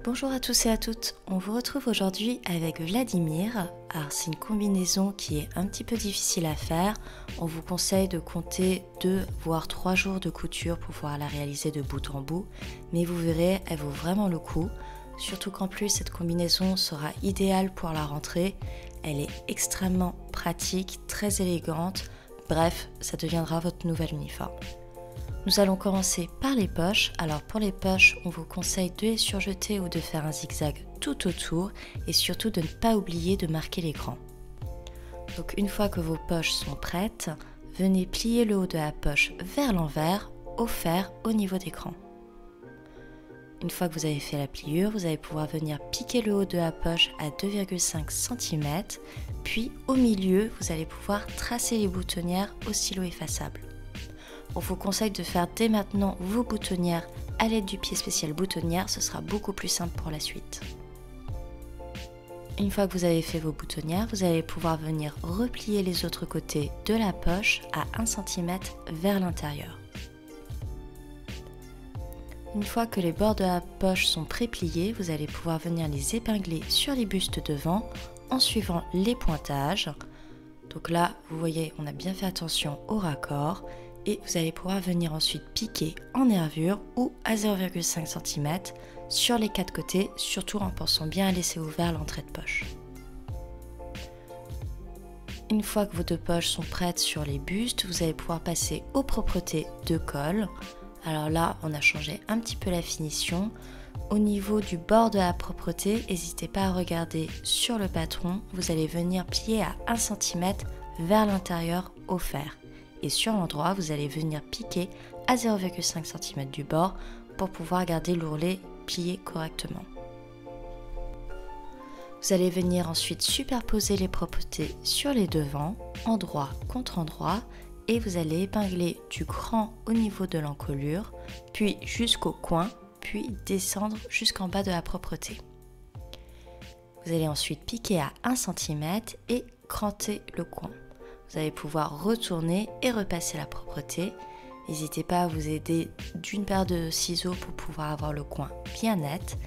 Bonjour à tous et à toutes, on vous retrouve aujourd'hui avec Vladimir. Alors c'est une combinaison qui est un petit peu difficile à faire, on vous conseille de compter 2 voire 3 jours de couture pour pouvoir la réaliser de bout en bout, mais vous verrez, elle vaut vraiment le coup, surtout qu'en plus cette combinaison sera idéale pour la rentrée, elle est extrêmement pratique, très élégante, bref, ça deviendra votre nouvel uniforme. Nous allons commencer par les poches. Alors pour les poches, on vous conseille de les surjeter ou de faire un zigzag tout autour et surtout de ne pas oublier de marquer l'écran. Donc une fois que vos poches sont prêtes, venez plier le haut de la poche vers l'envers, au fer, au niveau d'écran. Une fois que vous avez fait la pliure, vous allez pouvoir venir piquer le haut de la poche à 2,5 cm, puis au milieu, vous allez pouvoir tracer les boutonnières au stylo effaçable. On vous conseille de faire dès maintenant vos boutonnières à l'aide du pied spécial boutonnière, ce sera beaucoup plus simple pour la suite. Une fois que vous avez fait vos boutonnières, vous allez pouvoir venir replier les autres côtés de la poche à 1 cm vers l'intérieur. Une fois que les bords de la poche sont pré-pliés, vous allez pouvoir venir les épingler sur les bustes devant en suivant les pointages. Donc là, vous voyez, on a bien fait attention au raccord. Et vous allez pouvoir venir ensuite piquer en nervure ou à 0,5 cm sur les 4 côtés, surtout en pensant bien à laisser ouvert l'entrée de poche. Une fois que vos 2 poches sont prêtes sur les bustes, vous allez pouvoir passer aux propretés de col. Alors là, on a changé un petit peu la finition. Au niveau du bord de la propreté, n'hésitez pas à regarder sur le patron, vous allez venir plier à 1 cm vers l'intérieur au fer. Et sur l'endroit, vous allez venir piquer à 0,5 cm du bord pour pouvoir garder l'ourlet plié correctement. Vous allez venir ensuite superposer les propretés sur les devants, endroit contre endroit, et vous allez épingler du cran au niveau de l'encolure, puis jusqu'au coin, puis descendre jusqu'en bas de la propreté. Vous allez ensuite piquer à 1 cm et cranter le coin. Vous allez pouvoir retourner et repasser la propreté. N'hésitez pas à vous aider d'une paire de ciseaux pour pouvoir avoir le coin bien net.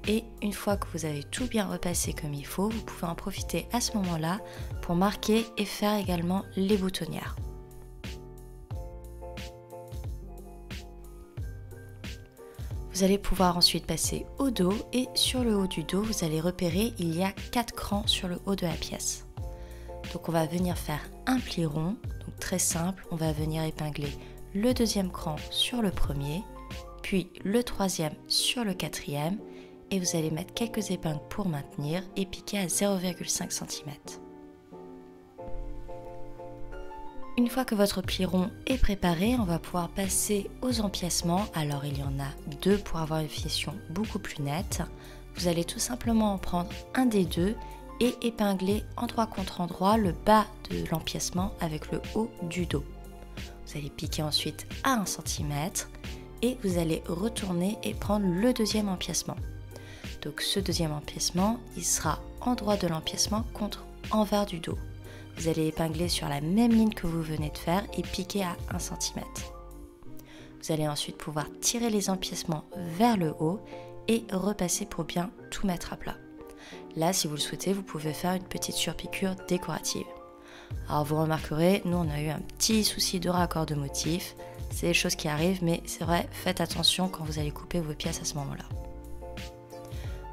Et une fois que vous avez tout bien repassé comme il faut, vous pouvez en profiter à ce moment-là pour marquer et faire également les boutonnières. Vous allez pouvoir ensuite passer au dos et sur le haut du dos, vous allez repérer il y a 4 crans sur le haut de la pièce. Donc on va venir faire un pli rond, donc très simple, on va venir épingler le 2e cran sur le premier, puis le 3e sur le 4e, et vous allez mettre quelques épingles pour maintenir et piquer à 0,5 cm. Une fois que votre pli rond est préparé, on va pouvoir passer aux empiècements. Alors il y en a 2 pour avoir une finition beaucoup plus nette. Vous allez tout simplement en prendre un des 2 et épingler endroit contre endroit le bas de l'empiècement avec le haut du dos. Vous allez piquer ensuite à 1 cm et vous allez retourner et prendre le 2e empiècement. Donc ce 2e empiècement, il sera endroit de l'empiècement contre envers du dos. Vous allez épingler sur la même ligne que vous venez de faire et piquer à 1 cm. Vous allez ensuite pouvoir tirer les empiècements vers le haut et repasser pour bien tout mettre à plat. Là, si vous le souhaitez, vous pouvez faire une petite surpiqûre décorative. Alors vous remarquerez, nous on a eu un petit souci de raccord de motif. C'est des choses qui arrivent, mais c'est vrai, faites attention quand vous allez couper vos pièces à ce moment-là.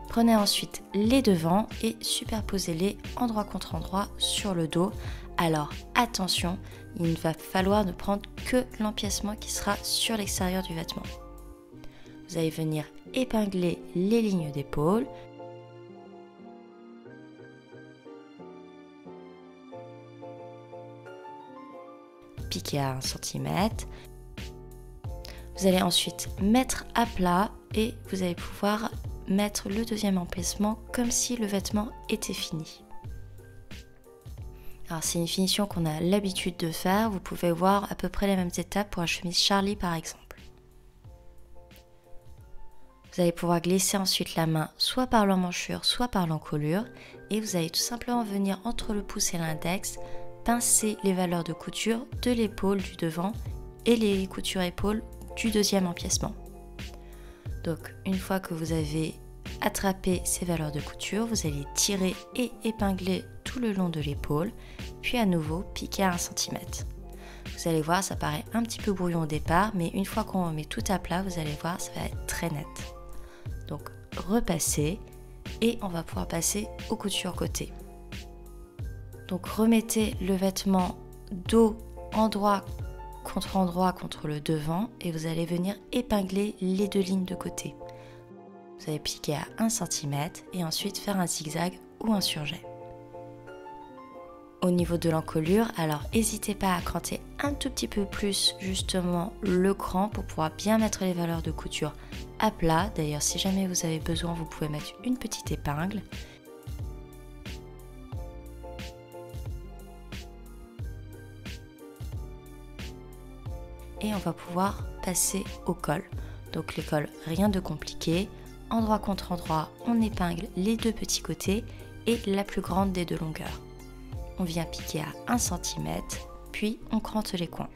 Prenez ensuite les devants et superposez-les endroit contre endroit sur le dos. Alors attention, il va falloir ne prendre que l'empiècement qui sera sur l'extérieur du vêtement. Vous allez venir épingler les lignes d'épaule. Piquer à 1 cm. Vous allez ensuite mettre à plat et vous allez pouvoir mettre le 2e empiècement comme si le vêtement était fini. Alors c'est une finition qu'on a l'habitude de faire, vous pouvez voir à peu près les mêmes étapes pour la chemise Charlie par exemple. Vous allez pouvoir glisser ensuite la main soit par l'emmanchure, soit par l'encolure et vous allez tout simplement venir entre le pouce et l'index pincer les valeurs de couture de l'épaule du devant et les coutures épaules du 2e empiècement. Donc une fois que vous avez attraper ces valeurs de couture, vous allez tirer et épingler tout le long de l'épaule, puis à nouveau piquer à 1 cm. Vous allez voir, ça paraît un petit peu brouillon au départ, mais une fois qu'on met tout à plat, vous allez voir, ça va être très net. Donc repassez et on va pouvoir passer aux coutures côté. Donc remettez le vêtement dos endroit contre le devant et vous allez venir épingler les 2 lignes de côté. Vous allez piquer à 1 cm et ensuite faire un zigzag ou un surjet. Au niveau de l'encolure, alors n'hésitez pas à cranter un tout petit peu plus justement le cran pour pouvoir bien mettre les valeurs de couture à plat. D'ailleurs, si jamais vous avez besoin, vous pouvez mettre une petite épingle. Et on va pouvoir passer au col. Donc le col, rien de compliqué. Endroit contre endroit, on épingle les 2 petits côtés et la plus grande des 2 longueurs. On vient piquer à 1 cm, puis on crante les coins.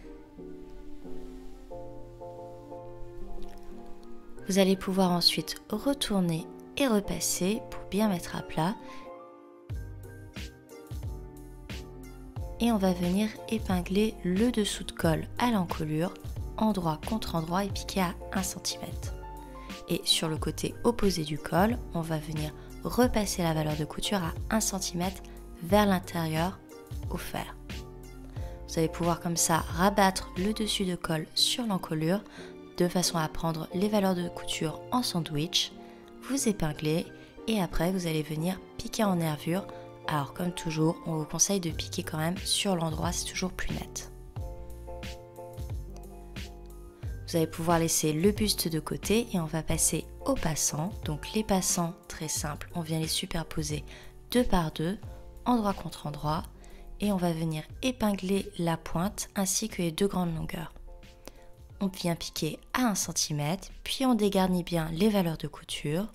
Vous allez pouvoir ensuite retourner et repasser pour bien mettre à plat. Et on va venir épingler le dessous de col à l'encolure, endroit contre endroit et piquer à 1 cm. Et sur le côté opposé du col, on va venir repasser la valeur de couture à 1 cm vers l'intérieur au fer. Vous allez pouvoir comme ça rabattre le dessus de col sur l'encolure de façon à prendre les valeurs de couture en sandwich, vous épinglez et après vous allez venir piquer en nervure. Alors comme toujours, on vous conseille de piquer quand même sur l'endroit, c'est toujours plus net. Vous allez pouvoir laisser le buste de côté et on va passer aux passants. Donc les passants, très simple, on vient les superposer 2 par 2, endroit contre endroit, et on va venir épingler la pointe ainsi que les 2 grandes longueurs. On vient piquer à 1 cm, puis on dégarnit bien les valeurs de couture.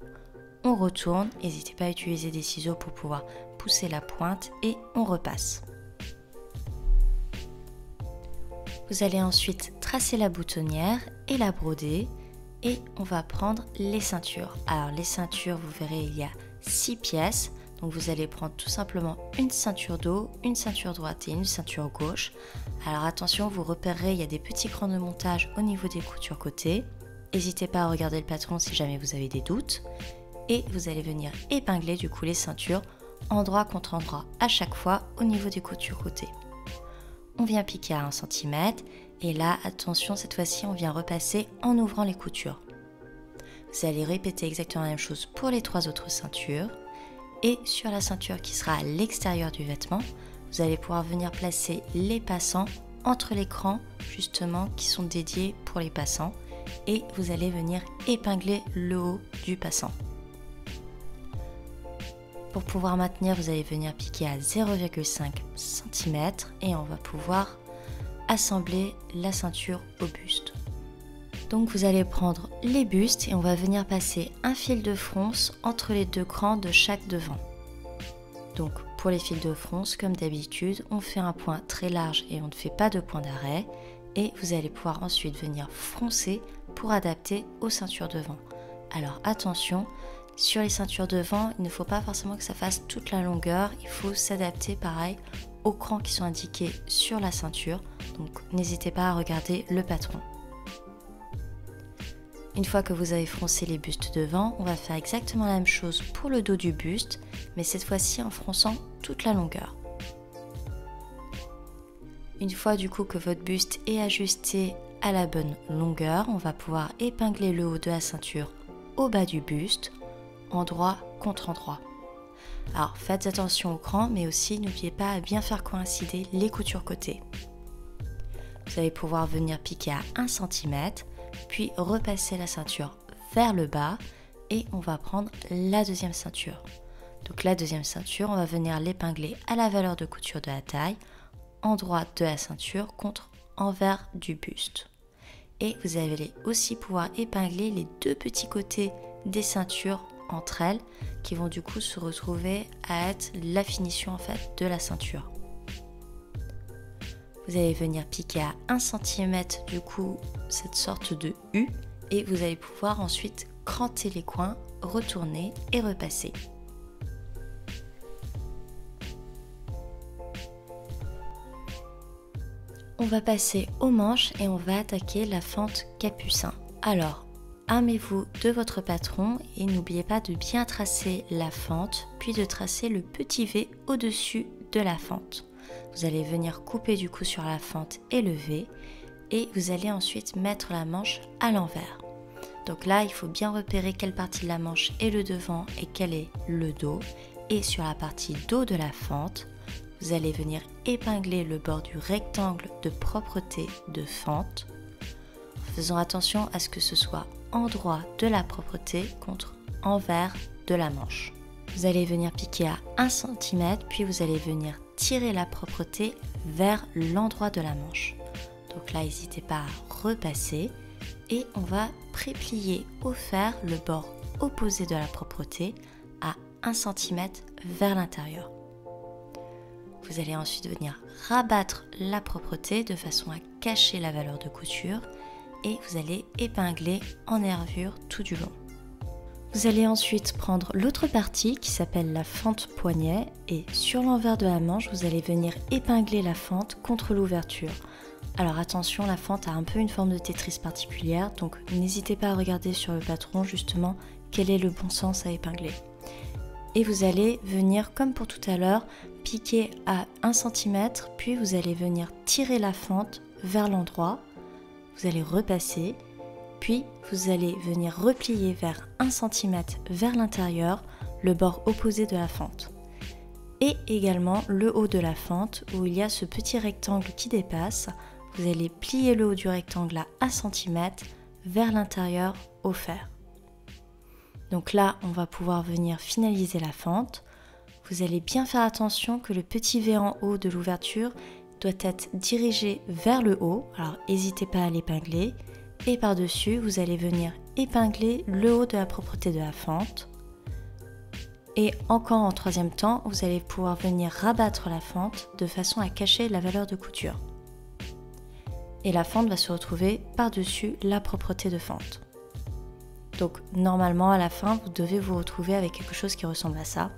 On retourne, n'hésitez pas à utiliser des ciseaux pour pouvoir pousser la pointe et on repasse. Vous allez ensuite tracer la boutonnière et la broder et on va prendre les ceintures. Alors les ceintures, vous verrez, il y a 6 pièces. Donc vous allez prendre tout simplement une ceinture dos, une ceinture droite et une ceinture gauche. Alors attention, vous repérerez, il y a des petits crans de montage au niveau des coutures côté. N'hésitez pas à regarder le patron si jamais vous avez des doutes. Et vous allez venir épingler du coup les ceintures endroit contre endroit à chaque fois au niveau des coutures côté. On vient piquer à 1 cm et là, attention, cette fois-ci on vient repasser en ouvrant les coutures. Vous allez répéter exactement la même chose pour les 3 autres ceintures. Et sur la ceinture qui sera à l'extérieur du vêtement, vous allez pouvoir venir placer les passants entre les crans justement qui sont dédiés pour les passants et vous allez venir épingler le haut du passant. Pour pouvoir maintenir, vous allez venir piquer à 0,5 cm et on va pouvoir assembler la ceinture au buste. Donc vous allez prendre les bustes et on va venir passer un fil de fronce entre les 2 crans de chaque devant. Donc pour les fils de fronce, comme d'habitude, on fait un point très large et on ne fait pas de point d'arrêt. Et vous allez pouvoir ensuite venir froncer pour adapter aux ceintures devant. Alors attention, sur les ceintures devant, il ne faut pas forcément que ça fasse toute la longueur, il faut s'adapter pareil aux crans qui sont indiqués sur la ceinture. Donc n'hésitez pas à regarder le patron. Une fois que vous avez froncé les bustes devant, on va faire exactement la même chose pour le dos du buste, mais cette fois-ci en fronçant toute la longueur. Une fois du coup que votre buste est ajusté à la bonne longueur, on va pouvoir épingler le haut de la ceinture au bas du buste, endroit contre endroit. Alors faites attention au cran, mais aussi n'oubliez pas à bien faire coïncider les coutures côté. Vous allez pouvoir venir piquer à 1 cm, puis repasser la ceinture vers le bas et on va prendre la deuxième ceinture. Donc la deuxième ceinture, on va venir l'épingler à la valeur de couture de la taille, endroit de la ceinture contre envers du buste. Et vous allez aussi pouvoir épingler les 2 petits côtés des ceintures entre elles qui vont du coup se retrouver à être la finition en fait de la ceinture. Vous allez venir piquer à 1 cm du coup cette sorte de U et vous allez pouvoir ensuite cranter les coins retourner et repasser. On va passer aux manches et on va attaquer la fente capucin. Alors, armez-vous de votre patron et n'oubliez pas de bien tracer la fente, puis de tracer le petit V au-dessus de la fente. Vous allez venir couper du coup sur la fente et le V, et vous allez ensuite mettre la manche à l'envers. Donc là, il faut bien repérer quelle partie de la manche est le devant et quel est le dos. Et sur la partie dos de la fente, vous allez venir épingler le bord du rectangle de propreté de fente, en faisant attention à ce que ce soit endroit de la propreté contre envers de la manche. Vous allez venir piquer à 1 cm, puis vous allez venir tirer la propreté vers l'endroit de la manche. Donc là, n'hésitez pas à repasser et on va préplier au fer le bord opposé de la propreté à 1 cm vers l'intérieur. Vous allez ensuite venir rabattre la propreté de façon à cacher la valeur de couture et vous allez épingler en nervure tout du long. Vous allez ensuite prendre l'autre partie qui s'appelle la fente poignet et sur l'envers de la manche, vous allez venir épingler la fente contre l'ouverture. Alors attention, la fente a un peu une forme de Tetris particulière, donc n'hésitez pas à regarder sur le patron justement quel est le bon sens à épingler. Et vous allez venir, comme pour tout à l'heure, piquer à 1 cm, puis vous allez venir tirer la fente vers l'endroit, vous allez repasser, puis vous allez venir replier vers 1 cm vers l'intérieur, le bord opposé de la fente. Et également le haut de la fente où il y a ce petit rectangle qui dépasse, vous allez plier le haut du rectangle à 1 cm vers l'intérieur au fer. Donc là, on va pouvoir venir finaliser la fente. Vous allez bien faire attention que le petit V en haut de l'ouverture doit être dirigé vers le haut. Alors n'hésitez pas à l'épingler. Et par-dessus, vous allez venir épingler le haut de la propreté de la fente. Et encore en troisième temps, vous allez pouvoir venir rabattre la fente de façon à cacher la valeur de couture. Et la fente va se retrouver par-dessus la propreté de fente. Donc normalement à la fin, vous devez vous retrouver avec quelque chose qui ressemble à ça.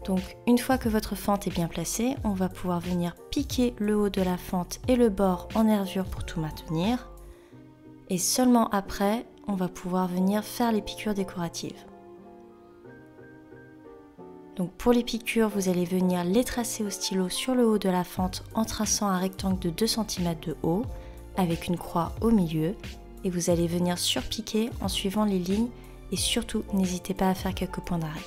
Donc une fois que votre fente est bien placée, on va pouvoir venir piquer le haut de la fente et le bord en nervure pour tout maintenir. Et seulement après, on va pouvoir venir faire les piqûres décoratives. Donc pour les piqûres, vous allez venir les tracer au stylo sur le haut de la fente en traçant un rectangle de 2 cm de haut avec une croix au milieu. Et vous allez venir surpiquer en suivant les lignes et surtout n'hésitez pas à faire quelques points d'arrêt.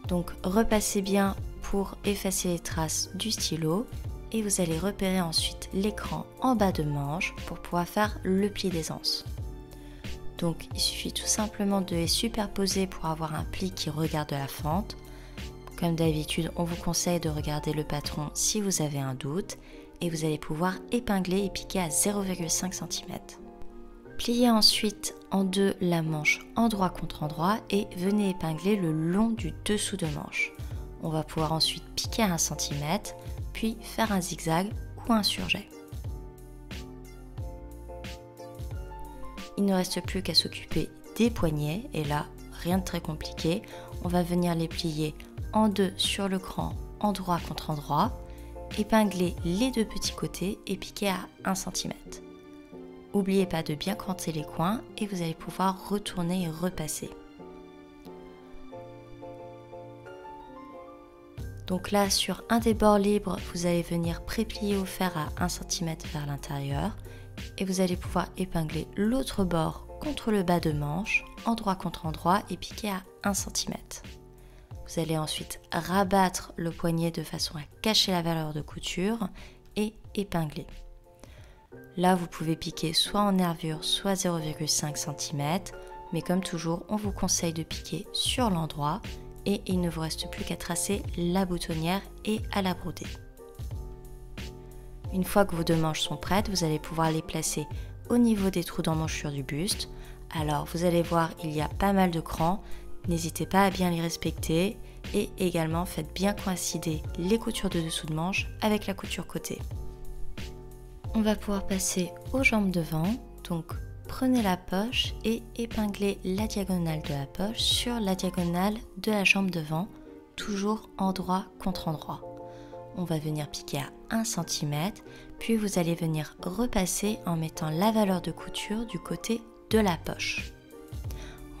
Donc repassez bien pour effacer les traces du stylo et vous allez repérer ensuite l'écran en bas de manche pour pouvoir faire le pli d'aisance. Donc il suffit tout simplement de les superposer pour avoir un pli qui regarde la fente. Comme d'habitude, on vous conseille de regarder le patron si vous avez un doute. Et vous allez pouvoir épingler et piquer à 0,5 cm. Pliez ensuite en deux la manche endroit contre endroit et venez épingler le long du dessous de manche. On va pouvoir ensuite piquer à 1 cm, puis faire un zigzag ou un surjet. Il ne reste plus qu'à s'occuper des poignets et là, rien de très compliqué. On va venir les plier en deux sur le cran endroit contre endroit. Épingler les deux petits côtés et piquer à 1 cm. N'oubliez pas de bien cranter les coins et vous allez pouvoir retourner et repasser. Donc là, sur un des bords libres, vous allez venir préplier au fer à 1 cm vers l'intérieur et vous allez pouvoir épingler l'autre bord contre le bas de manche, endroit contre endroit et piquer à 1 cm. Vous allez ensuite rabattre le poignet de façon à cacher la valeur de couture et épingler. Là, vous pouvez piquer soit en nervure, soit 0,5 cm, mais comme toujours, on vous conseille de piquer sur l'endroit et il ne vous reste plus qu'à tracer la boutonnière et à la broder. Une fois que vos deux manches sont prêtes, vous allez pouvoir les placer au niveau des trous d'emmanchure du buste. Alors, vous allez voir, il y a pas mal de crans. N'hésitez pas à bien les respecter et également faites bien coïncider les coutures de dessous de manche avec la couture côté. On va pouvoir passer aux jambes devant. Donc prenez la poche et épinglez la diagonale de la poche sur la diagonale de la jambe devant, toujours endroit contre endroit. On va venir piquer à 1 cm, puis vous allez venir repasser en mettant la valeur de couture du côté de la poche.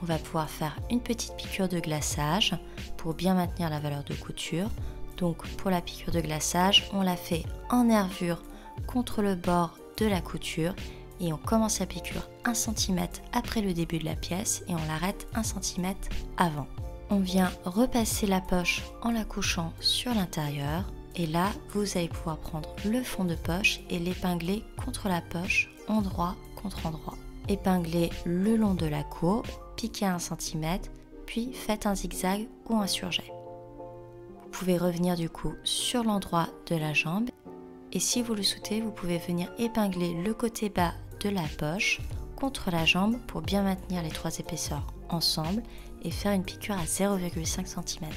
On va pouvoir faire une petite piqûre de glaçage pour bien maintenir la valeur de couture. Donc pour la piqûre de glaçage, on la fait en nervure contre le bord de la couture et on commence la piqûre 1 cm après le début de la pièce et on l'arrête 1 cm avant. On vient repasser la poche en la couchant sur l'intérieur et là vous allez pouvoir prendre le fond de poche et l'épingler contre la poche endroit contre endroit. Épinglez le long de la courbe, piquez à 1 cm, puis faites un zigzag ou un surjet. Vous pouvez revenir du coup sur l'endroit de la jambe et si vous le souhaitez, vous pouvez venir épingler le côté bas de la poche contre la jambe pour bien maintenir les 3 épaisseurs ensemble et faire une piqûre à 0,5 cm.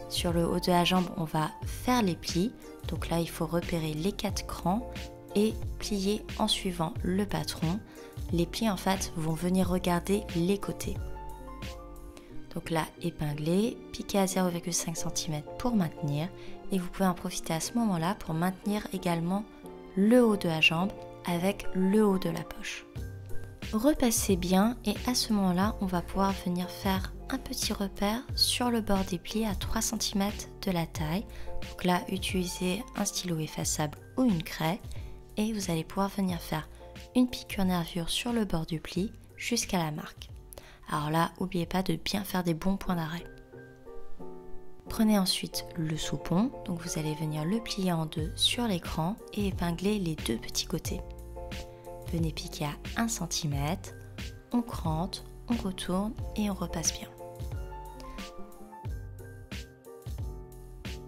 Sur le haut de la jambe, on va faire les plis. Donc là, il faut repérer les 4 crans et plier en suivant le patron. Les plis en fait vont venir regarder les côtés. Donc là, épingler, piquer à 0,5 cm pour maintenir et vous pouvez en profiter à ce moment-là pour maintenir également le haut de la jambe avec le haut de la poche. Repassez bien et à ce moment-là, on va pouvoir venir faire un petit repère sur le bord des plis à 3 cm de la taille. Donc là, utilisez un stylo effaçable ou une craie et vous allez pouvoir venir faire une piqûre nervure sur le bord du pli jusqu'à la marque. Alors là, n'oubliez pas de bien faire des bons points d'arrêt. Prenez ensuite le soupon, donc vous allez venir le plier en deux sur l'écran et épingler les 2 petits côtés. Venez piquer à 1 cm, on crante, on retourne et on repasse bien.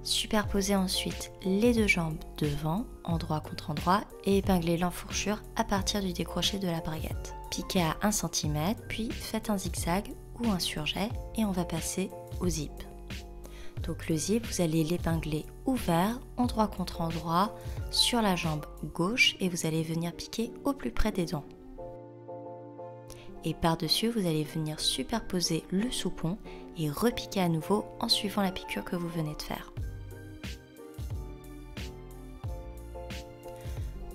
Superposez ensuite les 2 jambes devant, endroit contre endroit, et épinglez l'enfourchure à partir du décroché de la braguette. Piquez à 1 cm, puis faites un zigzag ou un surjet et on va passer au zip. Donc le zip, vous allez l'épingler ouvert, endroit contre endroit, sur la jambe gauche et vous allez venir piquer au plus près des dents. Et par-dessus, vous allez venir superposer le soupon et repiquer à nouveau en suivant la piqûre que vous venez de faire.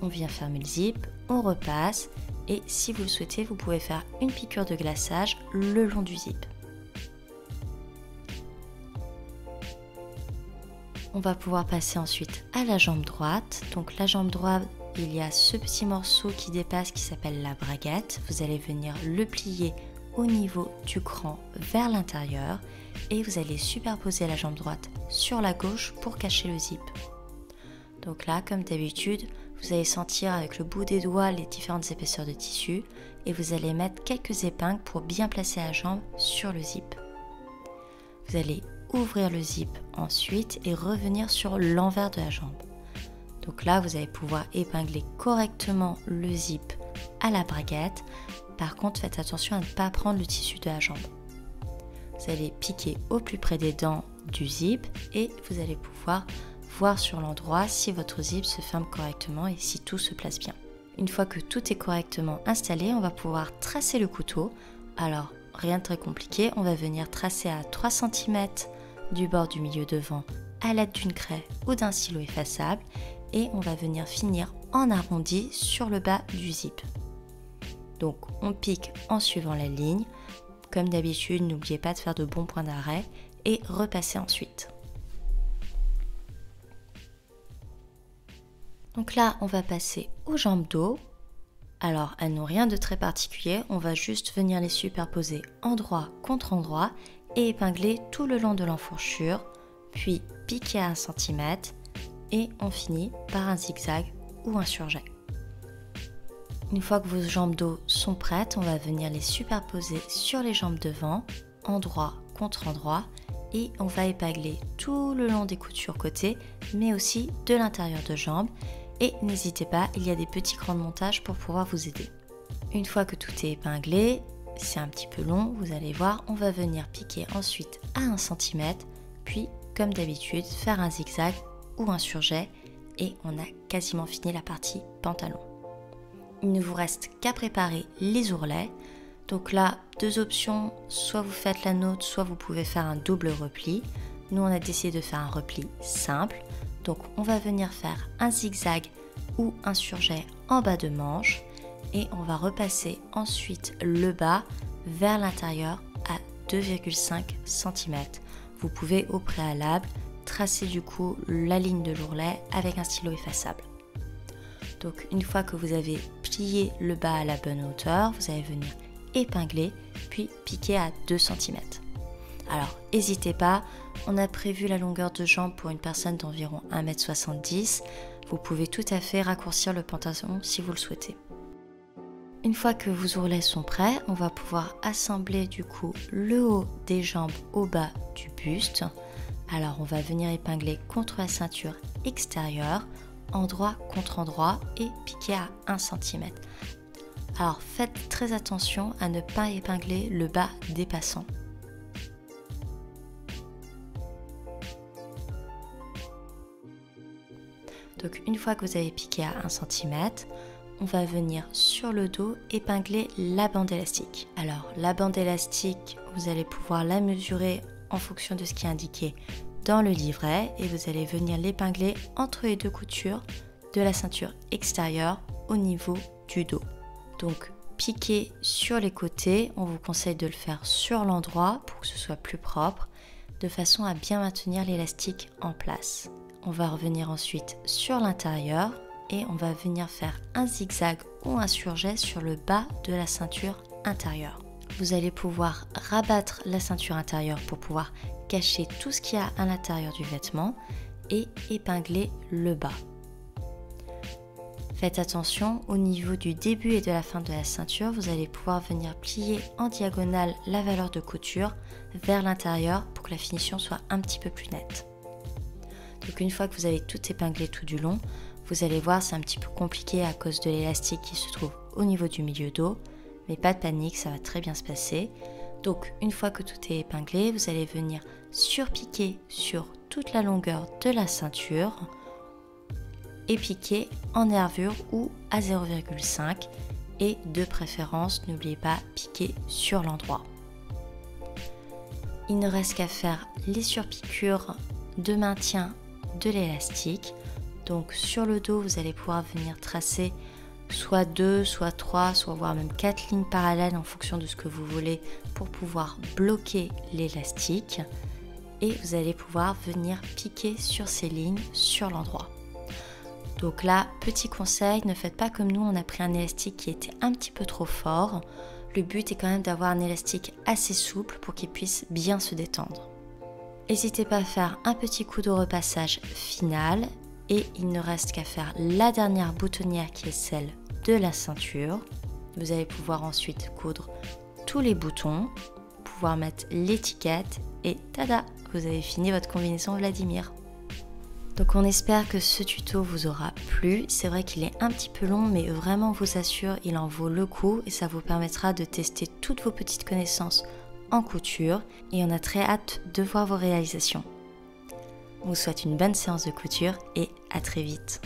On vient fermer le zip, on repasse et si vous le souhaitez, vous pouvez faire une piqûre de glaçage le long du zip. On va pouvoir passer ensuite à la jambe droite. Donc la jambe droite, il y a ce petit morceau qui dépasse qui s'appelle la braguette. Vous allez venir le plier au niveau du cran vers l'intérieur et vous allez superposer la jambe droite sur la gauche pour cacher le zip. Donc là, comme d'habitude, vous allez sentir avec le bout des doigts les différentes épaisseurs de tissu et vous allez mettre quelques épingles pour bien placer la jambe sur le zip. Vous allez ouvrir le zip ensuite et revenir sur l'envers de la jambe. Donc là, vous allez pouvoir épingler correctement le zip à la braguette. Par contre, faites attention à ne pas prendre le tissu de la jambe. Vous allez piquer au plus près des dents du zip et vous allez pouvoir voir sur l'endroit si votre zip se ferme correctement et si tout se place bien. Une fois que tout est correctement installé, on va pouvoir tracer le couteau. Alors, rien de très compliqué, on va venir tracer à 3 cm du bord du milieu devant à l'aide d'une craie ou d'un stylo effaçable et on va venir finir en arrondi sur le bas du zip. Donc on pique en suivant la ligne. Comme d'habitude, n'oubliez pas de faire de bons points d'arrêt et repasser ensuite. Donc là, on va passer aux jambes dos. Alors, elles n'ont rien de très particulier, on va juste venir les superposer endroit contre endroit et épingler tout le long de l'enfourchure, puis piquer à 1 cm et on finit par un zigzag ou un surjet. Une fois que vos jambes dos sont prêtes, on va venir les superposer sur les jambes devant, endroit contre endroit, et on va épingler tout le long des coutures côté, mais aussi de l'intérieur de jambe. Et n'hésitez pas, il y a des petits crans de montage pour pouvoir vous aider. Une fois que tout est épinglé, c'est un petit peu long, vous allez voir, on va venir piquer ensuite à 1 cm, puis comme d'habitude, faire un zigzag ou un surjet et on a quasiment fini la partie pantalon. il ne vous reste qu'à préparer les ourlets. Donc là, deux options, soit vous faites la nôtre, soit vous pouvez faire un double repli. Nous, on a décidé de faire un repli simple. Donc on va venir faire un zigzag ou un surjet en bas de manche et on va repasser ensuite le bas vers l'intérieur à 2,5 cm. Vous pouvez au préalable tracer du coup la ligne de l'ourlet avec un stylo effaçable. Donc une fois que vous avez plié le bas à la bonne hauteur, vous allez venir épingler puis piquer à 2 cm. Alors n'hésitez pas, on a prévu la longueur de jambe pour une personne d'environ 1,70 m. Vous pouvez tout à fait raccourcir le pantalon si vous le souhaitez. Une fois que vos ourlets sont prêts, on va pouvoir assembler du coup le haut des jambes au bas du buste. Alors on va venir épingler contre la ceinture extérieure, endroit contre endroit et piquer à 1 cm. Alors faites très attention à ne pas épingler le bas dépassant. Donc une fois que vous avez piqué à 1 cm, on va venir sur le dos épingler la bande élastique. Alors la bande élastique, vous allez pouvoir la mesurer en fonction de ce qui est indiqué dans le livret et vous allez venir l'épingler entre les deux coutures de la ceinture extérieure au niveau du dos. Donc piquer sur les côtés, on vous conseille de le faire sur l'endroit pour que ce soit plus propre, de façon à bien maintenir l'élastique en place. On va revenir ensuite sur l'intérieur et on va venir faire un zigzag ou un surjet sur le bas de la ceinture intérieure. Vous allez pouvoir rabattre la ceinture intérieure pour pouvoir cacher tout ce qu'il y a à l'intérieur du vêtement et épingler le bas. Faites attention au niveau du début et de la fin de la ceinture, vous allez pouvoir venir plier en diagonale la valeur de couture vers l'intérieur pour que la finition soit un petit peu plus nette. Donc une fois que vous avez tout épinglé tout du long, vous allez voir c'est un petit peu compliqué à cause de l'élastique qui se trouve au niveau du milieu dos, mais pas de panique, ça va très bien se passer. Donc une fois que tout est épinglé, vous allez venir surpiquer sur toute la longueur de la ceinture et piquer en nervure ou à 0,5 et de préférence, n'oubliez pas, piquer sur l'endroit. Il ne reste qu'à faire les surpiqûres de maintien de l'élastique. Donc sur le dos, vous allez pouvoir venir tracer soit 2, soit 3, soit voire même 4 lignes parallèles en fonction de ce que vous voulez pour pouvoir bloquer l'élastique. Et vous allez pouvoir venir piquer sur ces lignes sur l'endroit. Donc là, petit conseil, ne faites pas comme nous, on a pris un élastique qui était un petit peu trop fort. Le but est quand même d'avoir un élastique assez souple pour qu'il puisse bien se détendre. N'hésitez pas à faire un petit coup de repassage final et il ne reste qu'à faire la dernière boutonnière qui est celle de la ceinture. Vous allez pouvoir ensuite coudre tous les boutons, pouvoir mettre l'étiquette et tada, vous avez fini votre combinaison Vladimir. Donc on espère que ce tuto vous aura plu. C'est vrai qu'il est un petit peu long, mais vraiment on vous assure, il en vaut le coup et ça vous permettra de tester toutes vos petites connaissances en couture et on a très hâte de voir vos réalisations. On vous souhaite une bonne séance de couture et à très vite.